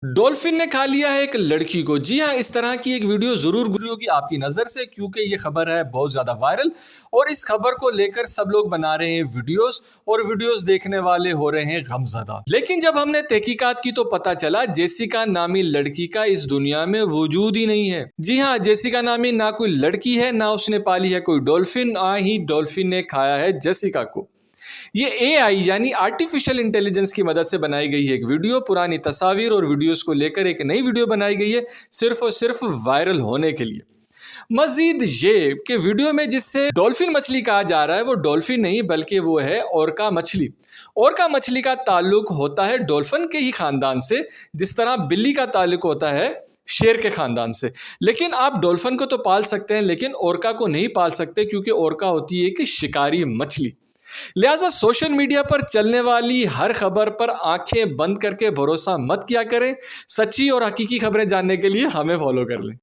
Dolphin ने खा लिया है एक लड़की को। जी हाँ, इस तरह की एक वीडियो जरूर गुजरी होगी आपकी नजर से, क्योंकि ये खबर है बहुत ज्यादा वायरल और इस खबर को लेकर सब लोग बना रहे हैं वीडियोस और वीडियोस देखने वाले हो रहे हैं गमज़दा। लेकिन जब हमने तहकीकात की तो पता चला जेसिका नामी लड़की का इस दुनिया में वजूद ही नहीं है। जी हाँ, जेसिका नामी ना कोई लड़की है, ना उसने पाली है कोई डॉल्फिन, ना ही डॉल्फिन ने खाया है जेसिका को। ये एआई यानी आर्टिफिशियल इंटेलिजेंस की मदद से बनाई गई है एक वीडियो। पुरानी तस्वीर और वीडियोस को लेकर एक नई वीडियो बनाई गई है सिर्फ और सिर्फ वायरल होने के लिए। मजीद ये कि वीडियो में जिससे डॉल्फिन मछली कहा जा रहा है वो डॉल्फिन नहीं बल्कि वो है ओरका मछली। ओरका मछली का ताल्लुक होता है डॉल्फिन के ही खानदान से, जिस तरह बिल्ली का ताल्लुक होता है शेर के खानदान से। लेकिन आप डॉल्फिन को तो पाल सकते हैं लेकिन ओरका को नहीं पाल सकते, क्योंकि ओरका होती है एक शिकारी मछली। लिहाजा सोशल मीडिया पर चलने वाली हर खबर पर आंखें बंद करके भरोसा मत किया करें। सच्ची और हकीकी खबरें जानने के लिए हमें फॉलो कर लें।